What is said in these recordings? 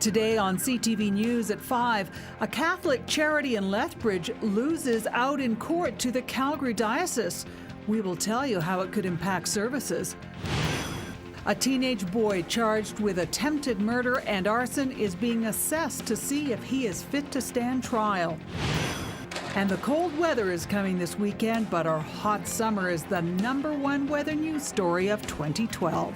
Today on CTV News at 5, a Catholic charity in Lethbridge loses out in court to the Calgary Diocese. We will tell you how it could impact services. A teenage boy charged with attempted murder and arson is being assessed to see if he is fit to stand trial. And the cold weather is coming this weekend, but our hot summer is the #1 weather news story of 2012.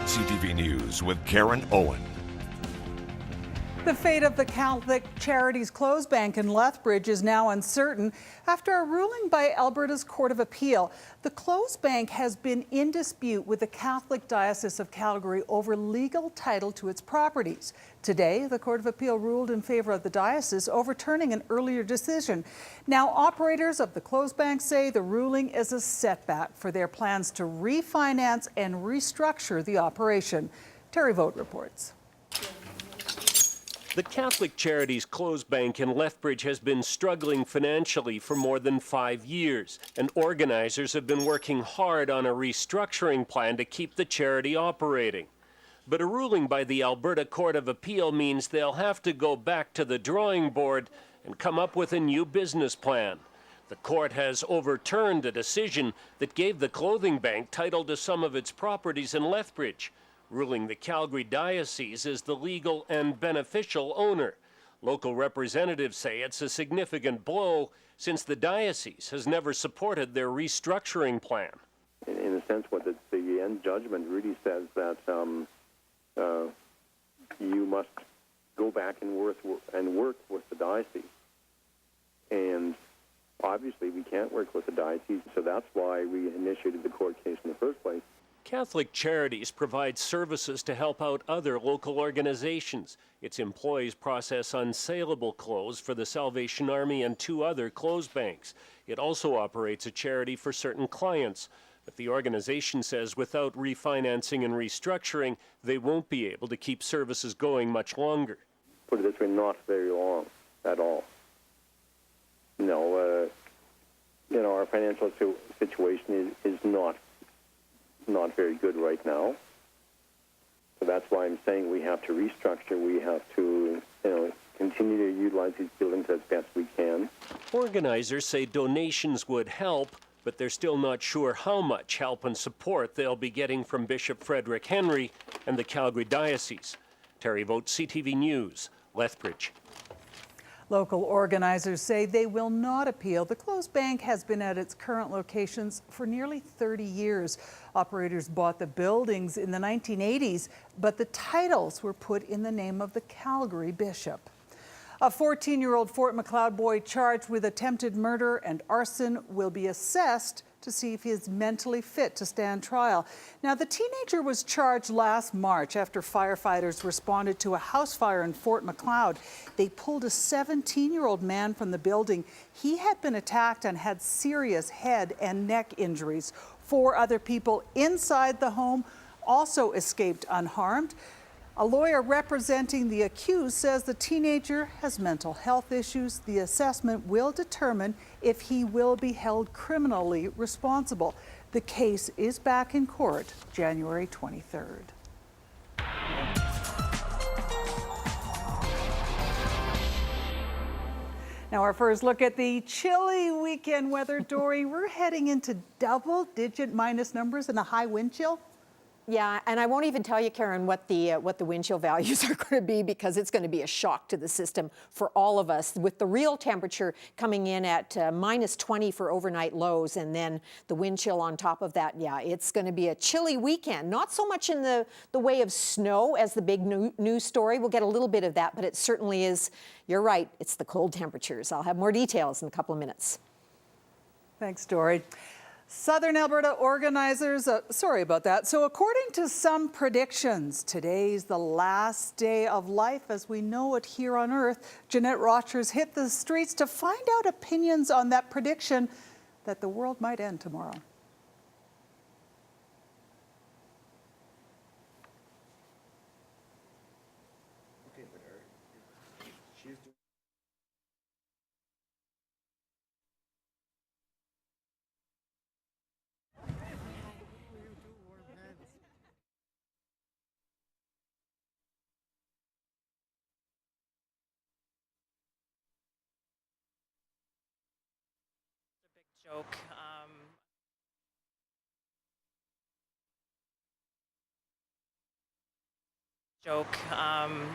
CTV News with Karen Owen. The fate of the Catholic Charities Clothes Bank in Lethbridge is now uncertain after a ruling by Alberta's Court of Appeal. The clothes bank has been in dispute with the Catholic Diocese of Calgary over legal title to its properties. Today, the Court of Appeal ruled in favor of the diocese, overturning an earlier decision. Now, operators of the clothes bank say the ruling is a setback for their plans to refinance and restructure the operation. Terry Vogt reports. The Catholic Charities Clothes Bank in Lethbridge has been struggling financially for more than 5 years, and organizers have been working hard on a restructuring plan to keep the charity operating. But a ruling by the Alberta Court of Appeal means they'll have to go back to the drawing board and come up with a new business plan. The court has overturned a decision that gave the clothing bank title to some of its properties in Lethbridge, ruling the Calgary Diocese is the legal and beneficial owner. Local representatives say it's a significant blow since the diocese has never supported their restructuring plan. In a sense, what the end judgment really says that you must go back and work with the diocese. And obviously we can't work with the diocese, so that's why we initiated the court case in the first place. Catholic Charities provides services to help out other local organizations. Its employees process unsaleable clothes for the Salvation Army and 2 other clothes banks. It also operates a charity for certain clients. But the organization says without refinancing and restructuring, they won't be able to keep services going much longer. Put it this way, not very long at all. No, our financial situation is not very good right now. So that's why I'm saying we have to restructure. We have to, continue to utilize these buildings as best we can. Organizers say donations would help, but they're still not sure how much help and support they'll be getting from Bishop Frederick Henry and the Calgary Diocese. Terry Vogt, CTV News, Lethbridge. Local organizers say they will not appeal. The clothes bank has been at its current locations for nearly 30 years. Operators bought the buildings in the 1980s, but the titles were put in the name of the Calgary bishop. A 14-year-old Fort Macleod boy charged with attempted murder and arson will be assessed to see if he is mentally fit to stand trial. Now, the teenager was charged last March after firefighters responded to a house fire in Fort Macleod. They pulled a 17-year-old man from the building. He had been attacked and had serious head and neck injuries. 4 other people inside the home also escaped unharmed. A lawyer representing the accused says the teenager has mental health issues. The assessment will determine if he will be held criminally responsible. The case is back in court January 23rd. Now, our first look at the chilly weekend weather, Dory. We're heading into double-digit minus numbers and a high wind chill. Yeah, and I won't even tell you, Karen, what the wind chill values are going to be, because it's going to be a shock to the system for all of us, with the real temperature coming in at minus 20 for overnight lows, and then the wind chill on top of that. Yeah, it's going to be a chilly weekend. Not so much in the way of snow as the big news story. We'll get a little bit of that, but it certainly is, you're right, it's the cold temperatures. I'll have more details in a couple of minutes. Thanks, Dory. Southern Alberta organizers, sorry about that. So according to some predictions, today's the last day of life as we know it here on Earth. Jeanette Rogers hit the streets to find out opinions on that prediction that the world might end tomorrow. joke.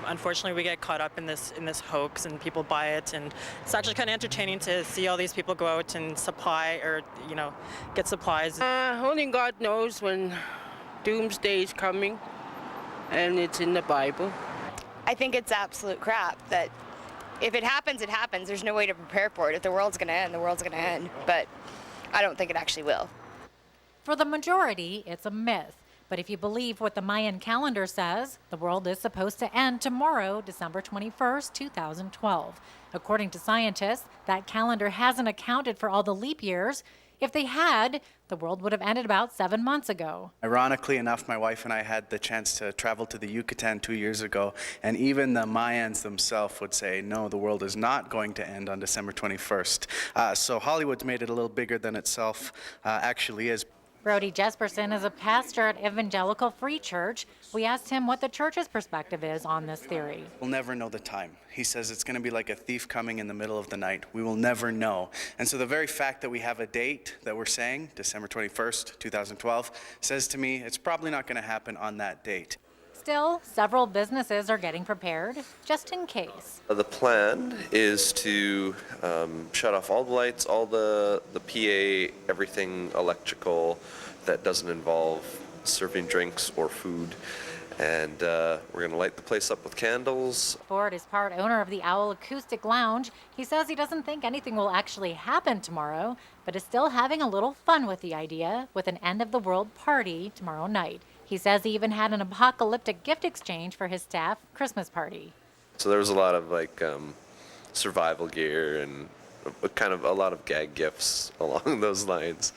Unfortunately, we get caught up in this hoax, and people buy it, and it's actually kind of entertaining to see all these people go out and supply, or get supplies. Only God knows when doomsday is coming, and it's in the Bible. I think it's absolute crap that if it happens, it happens. There's no way to prepare for it. If the world's going to end, the world's going to end. But I don't think it actually will. For the majority, it's a myth. But if you believe what the Mayan calendar says, the world is supposed to end tomorrow, December 21st, 2012. According to scientists, that calendar hasn't accounted for all the leap years. If they had, the world would have ended about 7 months ago. Ironically enough, my wife and I had the chance to travel to the Yucatan 2 years ago, and even the Mayans themselves would say, no, the world is not going to end on December 21st. So Hollywood's made it a little bigger than itself actually is. Brody Jesperson is a pastor at Evangelical Free Church. We asked him what the church's perspective is on this theory. We'll never know the time. He says it's going to be like a thief coming in the middle of the night. We will never know. And so the very fact that we have a date that we're saying, December 21st, 2012, says to me it's probably not going to happen on that date. Still, several businesses are getting prepared, just in case. The plan is to shut off all the lights, all the PA, everything electrical that doesn't involve serving drinks or food. And we're going to light the place up with candles. Ford is part owner of the Owl Acoustic Lounge. He says he doesn't think anything will actually happen tomorrow, but is still having a little fun with the idea with an end-of-the-world party tomorrow night. He says he even had an apocalyptic gift exchange for his staff Christmas party. So there was a lot of survival gear and kind of a lot of gag gifts along those lines.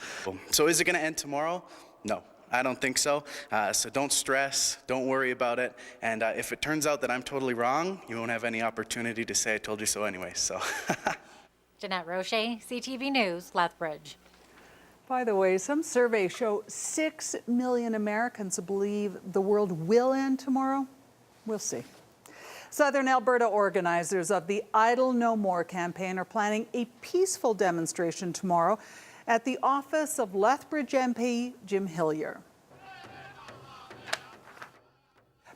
So is it going to end tomorrow? No. I don't think so. So don't stress, don't worry about it. And if it turns out that I'm totally wrong, you won't have any opportunity to say I told you so anyway. So. Jeanette Roche, CTV News, Lethbridge. By the way, some surveys show 6 million Americans believe the world will end tomorrow. We'll see. Southern Alberta organizers of the Idle No More campaign are planning a peaceful demonstration tomorrow at the office of Lethbridge MP Jim Hillier.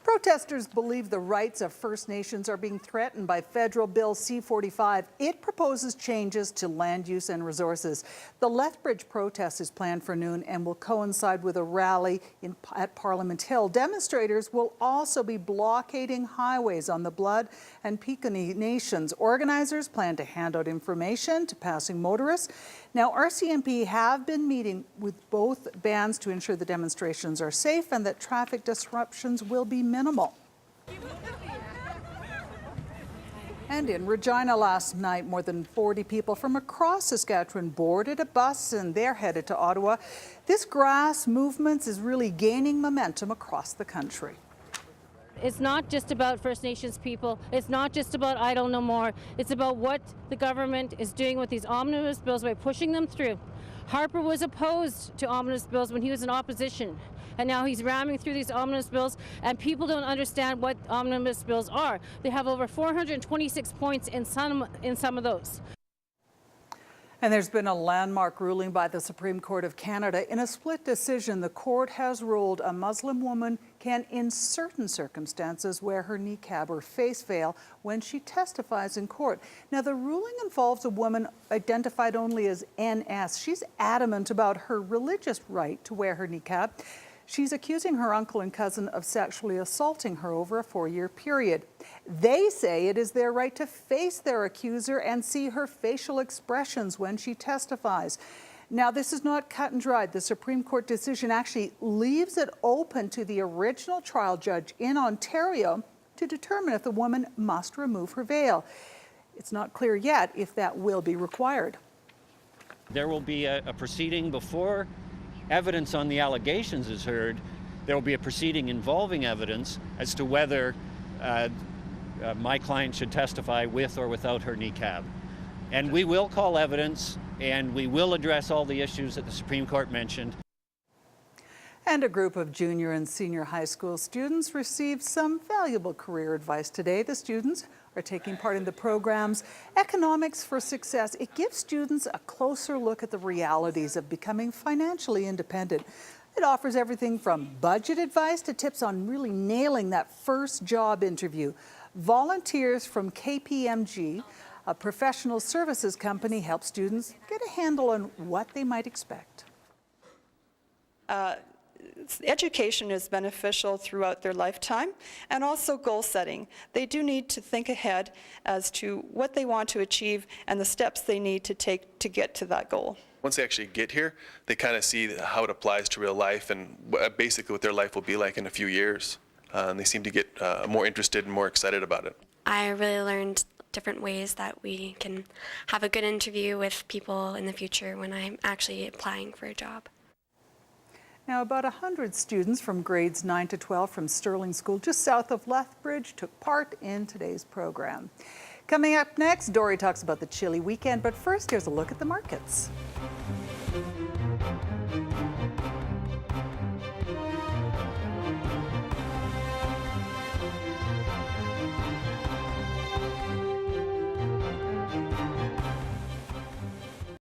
Protesters believe the rights of First Nations are being threatened by federal Bill C-45. It proposes changes to land use and resources. The Lethbridge protest is planned for noon and will coincide with a rally at Parliament Hill. Demonstrators will also be blockading highways on the Blood and Piikani Nations. Organizers plan to hand out information to passing motorists. Now, RCMP have been meeting with both bands to ensure the demonstrations are safe and that traffic disruptions will be minimal. And in Regina last night, more than 40 people from across Saskatchewan boarded a bus and they're headed to Ottawa. This grass movement is really gaining momentum across the country. It's not just about First Nations people. It's not just about Idle No More. It's about what the government is doing with these omnibus bills by pushing them through. Harper was opposed to omnibus bills when he was in opposition, and now he's ramming through these omnibus bills, and people don't understand what omnibus bills are. They have over 426 points in some of those. And there's been a landmark ruling by the Supreme Court of Canada. In a split decision, the court has ruled a Muslim woman can, in certain circumstances, wear her niqab or face veil when she testifies in court. Now, the ruling involves a woman identified only as NS. She's adamant about her religious right to wear her niqab. She's accusing her uncle and cousin of sexually assaulting her over a 4-year period. They say it is their right to face their accuser and see her facial expressions when she testifies. Now, this is not cut and dried. The Supreme Court decision actually leaves it open to the original trial judge in Ontario to determine if the woman must remove her veil. It's not clear yet if that will be required. There will be a proceeding before evidence on the allegations is heard. There will be a proceeding involving evidence as to whether my client should testify with or without her niqab. And we will call evidence and we will address all the issues that the Supreme Court mentioned. And a group of junior and senior high school students received some valuable career advice today. The students are taking part in the programs. Economics for Success, it gives students a closer look at the realities of becoming financially independent. It offers everything from budget advice to tips on really nailing that first job interview. Volunteers from KPMG, a professional services company, help students get a handle on what they might expect. Education is beneficial throughout their lifetime, and also goal setting. They do need to think ahead as to what they want to achieve and the steps they need to take to get to that goal. Once they actually get here, they kind of see how it applies to real life and basically what their life will be like in a few years. And they seem to get more interested and more excited about it. I really learned different ways that we can have a good interview with people in the future when I'm actually applying for a job. Now, about 100 students from grades 9 to 12 from Sterling School just south of Lethbridge took part in today's program. Coming up next, Dory talks about the chilly weekend, but first, here's a look at the markets.